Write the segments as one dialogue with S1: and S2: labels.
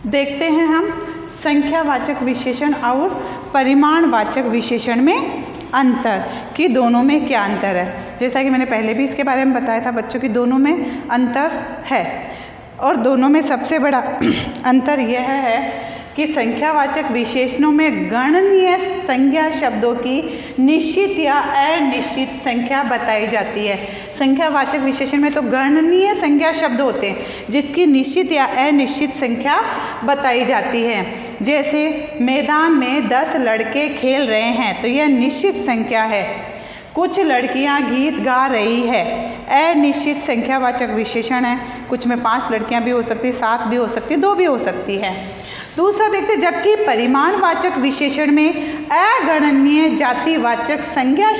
S1: देखते हैं हम संख्यावाचक विशेषण और परिमाणवाचक विशेषण में अंतर कि दोनों में क्या अंतर है। जैसा कि मैंने पहले भी इसके बारे में बताया था बच्चों कि दोनों में अंतर है और दोनों में सबसे बड़ा अंतर यह है कि संख्यावाचक विशेषणों में गणनीय संज्ञा शब्दों की निश्चित या अनिश्चित संख्या बताई जाती है। संख्यावाचक विशेषण में तो गणनीय संज्ञा शब्द होते हैं जिसकी निश्चित या अनिश्चित संख्या बताई जाती है। जैसे मैदान में 10 लड़के खेल रहे हैं तो यह निश्चित संख्या है। कुछ लड़कियां गीत गा रही है, अनिश्चित संख्यावाचक विशेषण है। कुछ में 5 लड़कियां भी हो सकती, 7 भी हो सकती, 2 भी हो सकती है। दूसरा देखते, जबकि परिमाणवाचक विशेषण में अगणनीय जातिवाचक संज्ञा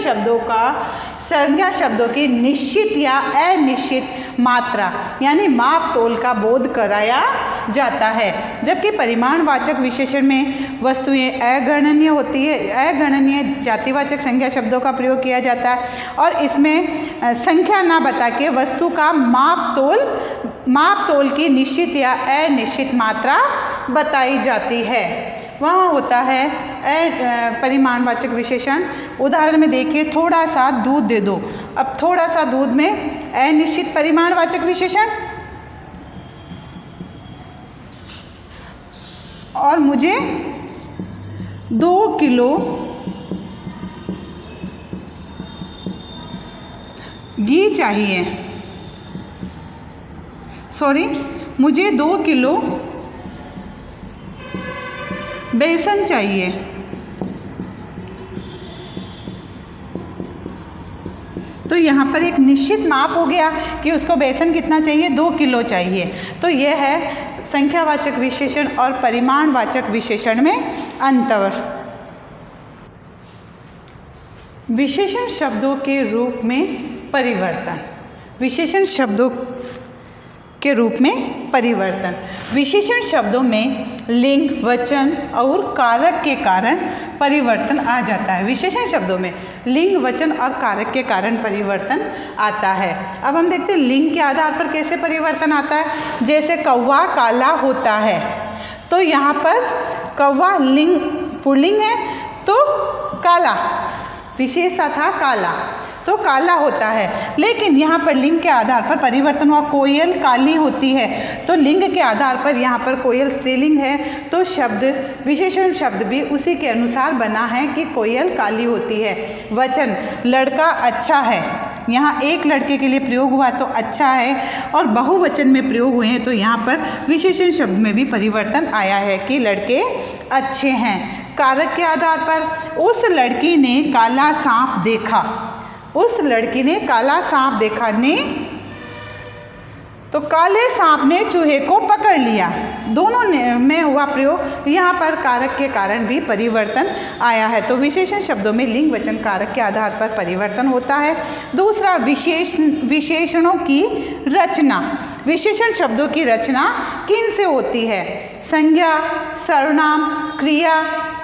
S1: शब्दों की निश्चित या अनिश्चित मात्रा यानी माप तोल का बोध कराया जाता है। जबकि परिमाणवाचक विशेषण में वस्तुएं अगणनीय होती है, अगणनीय जातिवाचक संज्ञा शब्दों का प्रयोग किया जाता है और इसमें संख्या ना बता के वस्तु का माप तोल की निश्चित या अनिश्चित मात्रा बताई जाती है। वहाँ होता है परिमाणवाचक विशेषण। उदाहरण में देखिए, थोड़ा सा दूध दे दो। अब थोड़ा सा दूध में अनिश्चित परिमाणवाचक विशेषण और मुझे 2 किलो घी चाहिए, मुझे 2 किलो बेसन चाहिए। तो यहाँ पर एक निश्चित माप हो गया कि उसको बेसन कितना चाहिए, 2 किलो चाहिए। तो यह है संख्यावाचक विशेषण और परिमाणवाचक विशेषण में अंतर। विशेषण शब्दों के रूप में परिवर्तन। विशेषण शब्दों के रूप में परिवर्तन। विशेषण शब्दों में लिंग, वचन और कारक के कारण परिवर्तन आ जाता है। विशेषण शब्दों में लिंग, वचन और कारक के कारण परिवर्तन आता है। अब हम देखते हैं लिंग के आधार पर कैसे परिवर्तन आता है। जैसे कौवा काला होता है, तो यहाँ पर कौवा लिंग पुल्लिंग है तो काला, विशेषता था काला, तो काला होता है। लेकिन यहाँ पर लिंग के आधार पर परिवर्तन हुआ। कोयल काली होती है तो लिंग के आधार पर यहाँ पर कोयल स्त्रीलिंग है तो शब्द, विशेषण शब्द भी उसी के अनुसार बना है कि कोयल काली होती है। वचन, लड़का अच्छा है, यहाँ एक लड़के के लिए प्रयोग हुआ तो अच्छा है, और बहुवचन में प्रयोग हुए हैं तो यहाँ पर विशेषण शब्द में भी परिवर्तन आया है कि लड़के अच्छे हैं। कारक के आधार पर उस लड़की ने काला सांप देखा, उस लड़की ने काला सांप देखा ने तो काले सांप ने चूहे को पकड़ लिया। दोनों में हुआ प्रयोग, यहाँ पर कारक के कारण भी परिवर्तन आया है। तो विशेषण शब्दों में लिंग, वचन, कारक के आधार पर परिवर्तन होता है। दूसरा, विशेषणों की रचना। विशेषण शब्दों की रचना किन से होती है? संज्ञा, सर्वनाम, क्रिया,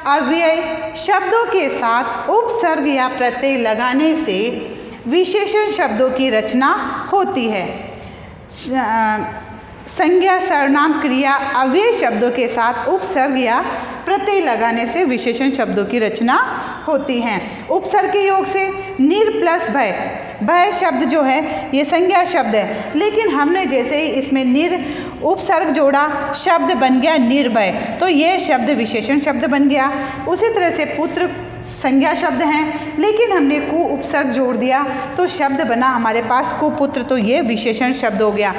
S1: अव्यय शब्दों के साथ उपसर्ग या प्रत्यय लगाने से विशेषण शब्दों की रचना होती है। संज्ञा, सर्वनाम, क्रिया, अव्यय शब्दों के साथ उपसर्ग या प्रत्यय लगाने से विशेषण शब्दों की रचना होती हैं। उपसर्ग के योग से निर प्लस भय, भय शब्द जो है ये संज्ञा शब्द है, लेकिन हमने जैसे ही इसमें निर उपसर्ग जोड़ा शब्द बन गया निर्भय, तो ये शब्द विशेषण शब्द बन गया। उसी तरह से पुत्र संज्ञा शब्द हैं, लेकिन हमने कु उपसर्ग जोड़ दिया तो शब्द बना हमारे पास कुपुत्र, तो ये विशेषण शब्द हो गया।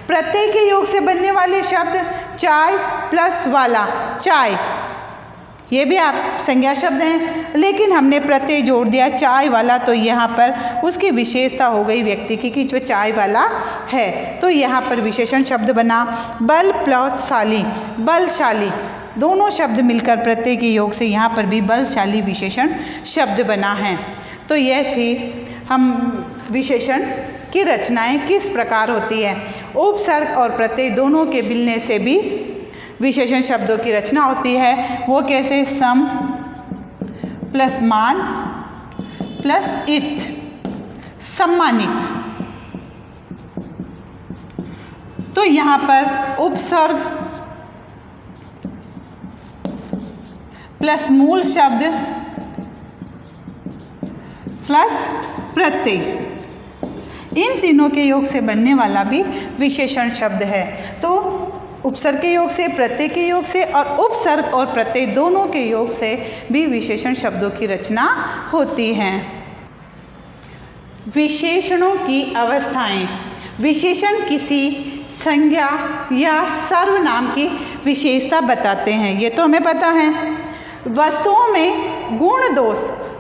S1: प्रत्यय के योग से बनने वाले शब्द चाय प्लस वाला, चाय, ये भी आप संज्ञा शब्द हैं, लेकिन हमने प्रत्यय जोड़ दिया चाय वाला, तो यहाँ पर उसकी विशेषता हो गई व्यक्ति की जो चाय वाला है, तो यहाँ पर विशेषण शब्द बना। बल प्लस शाली, बलशाली, दोनों शब्द मिलकर प्रत्यय के योग से यहाँ पर भी बलशाली विशेषण शब्द बना है। तो यह थी हम विशेषण की रचनाएं किस प्रकार होती है। उपसर्ग और प्रत्यय दोनों के मिलने से भी विशेषण शब्दों की रचना होती है। वो कैसे? सम प्लस मान प्लस इत, सम्मानित। तो यहाँ पर उपसर्ग प्लस मूल शब्द प्लस प्रत्यय, इन तीनों के योग से बनने वाला भी विशेषण शब्द है। तो उपसर्ग के योग से, प्रत्यय के योग से और उपसर्ग और प्रत्यय दोनों के योग से भी विशेषण शब्दों की रचना होती है। विशेषणों की अवस्थाएं। विशेषण किसी संज्ञा या सर्वनाम की विशेषता बताते हैं, ये तो हमें पता है। वस्तुओं में गुण दोष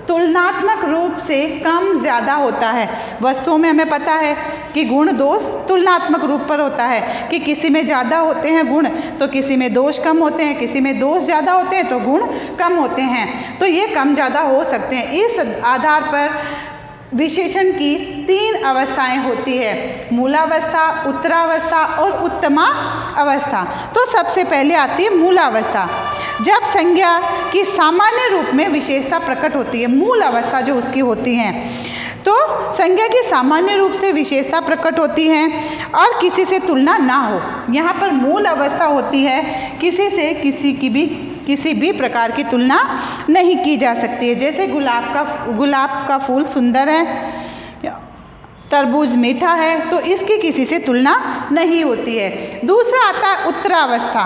S1: तुलनात्मक रूप से कम ज़्यादा होता है। वस्तुओं में हमें पता है कि गुण दोष तुलनात्मक रूप पर होता है कि किसी में ज़्यादा होते हैं गुण तो किसी में दोष कम होते हैं, किसी में दोष ज़्यादा होते हैं तो गुण कम होते हैं। तो ये कम ज़्यादा हो सकते हैं। इस आधार पर विशेषण की 3 अवस्थाएं होती है, मूलावस्था, उत्तरावस्था और उत्तमा अवस्था। तो सबसे पहले आती है मूलावस्था, जब संज्ञा की सामान्य रूप में विशेषता प्रकट होती है। मूल अवस्था जो उसकी होती है, तो संज्ञा की सामान्य रूप से विशेषता प्रकट होती है और किसी से तुलना ना हो। यहाँ पर मूल अवस्था होती है, किसी से किसी भी प्रकार की तुलना नहीं की जा सकती है। जैसे गुलाब का फूल सुंदर है, तरबूज मीठा है, तो इसकी किसी से तुलना नहीं होती है। दूसरा आता है उत्तरावस्था।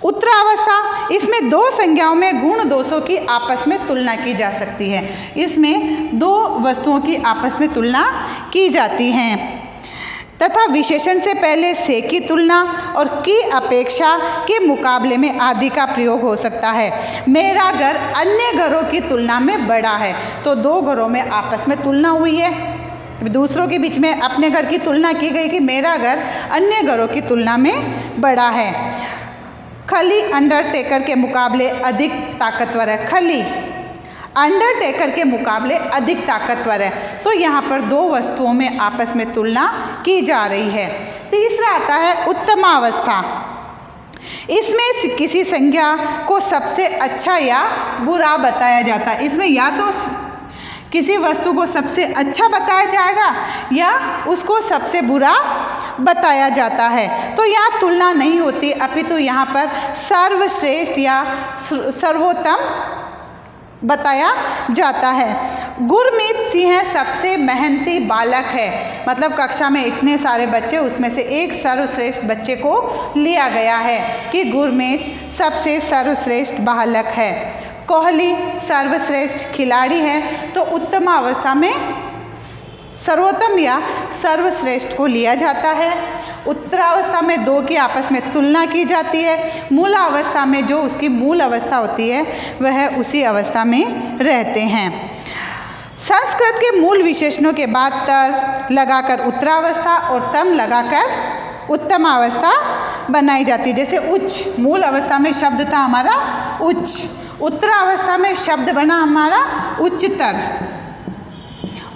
S1: उत्तरावस्था, इसमें 2 संज्ञाओं में गुण दोषों की आपस में तुलना की जा सकती है। इसमें 2 वस्तुओं की आपस में तुलना की जाती हैं तथा विशेषण से पहले से की तुलना और की अपेक्षा के मुकाबले में आदि का प्रयोग हो सकता है। मेरा घर अन्य घरों की तुलना में बड़ा है, तो 2 घरों में आपस में तुलना हुई है, दूसरों के बीच में अपने घर की तुलना की गई कि मेरा घर अन्य घरों की तुलना में बड़ा है। खली अंडरटेकर के मुकाबले अधिक ताकतवर है। खली अंडरटेकर के मुकाबले अधिक ताकतवर है। तो यहाँ पर 2 वस्तुओं में आपस में तुलना की जा रही है। तीसरा आता है उत्तमावस्था। इसमें किसी संज्ञा को सबसे अच्छा या बुरा बताया जाता है। इसमें या तो किसी वस्तु को सबसे अच्छा बताया जाएगा या उसको सबसे बुरा बताया जाता है। तो यहाँ तुलना नहीं होती, अपितु यहाँ पर सर्वश्रेष्ठ या सर्वोत्तम बताया जाता है। गुरमीत सिंह सबसे मेहनती बालक है, मतलब कक्षा में इतने सारे बच्चे, उसमें से एक सर्वश्रेष्ठ बच्चे को लिया गया है कि गुरमीत सबसे सर्वश्रेष्ठ बालक है। कोहली सर्वश्रेष्ठ खिलाड़ी है, तो उत्तम अवस्था में सर्वोत्तम या सर्वश्रेष्ठ को लिया जाता है। उत्तरावस्था में 2 की आपस में तुलना की जाती है। मूलावस्था में जो उसकी मूल अवस्था होती है वह उसी अवस्था में रहते हैं। संस्कृत के मूल विशेषणों के बाद तर लगाकर उत्तरावस्था और तम लगाकर उत्तमावस्था बनाई जाती है। जैसे उच्च, मूल अवस्था में शब्द था हमारा उच्च, उत्तरावस्था में शब्द बना हमारा उच्चतर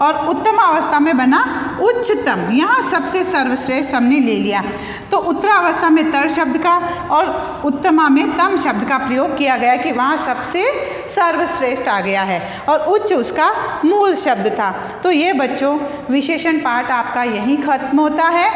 S1: और उत्तम अवस्था में बना उच्चतम। यहाँ सबसे सर्वश्रेष्ठ हमने ले लिया, तो उत्तरावस्था में तर शब्द का और उत्तमा में तम शब्द का प्रयोग किया गया कि वहाँ सबसे सर्वश्रेष्ठ आ गया है और उच्च उसका मूल शब्द था। तो ये बच्चों विशेषण पाठ आपका यहीं खत्म होता है।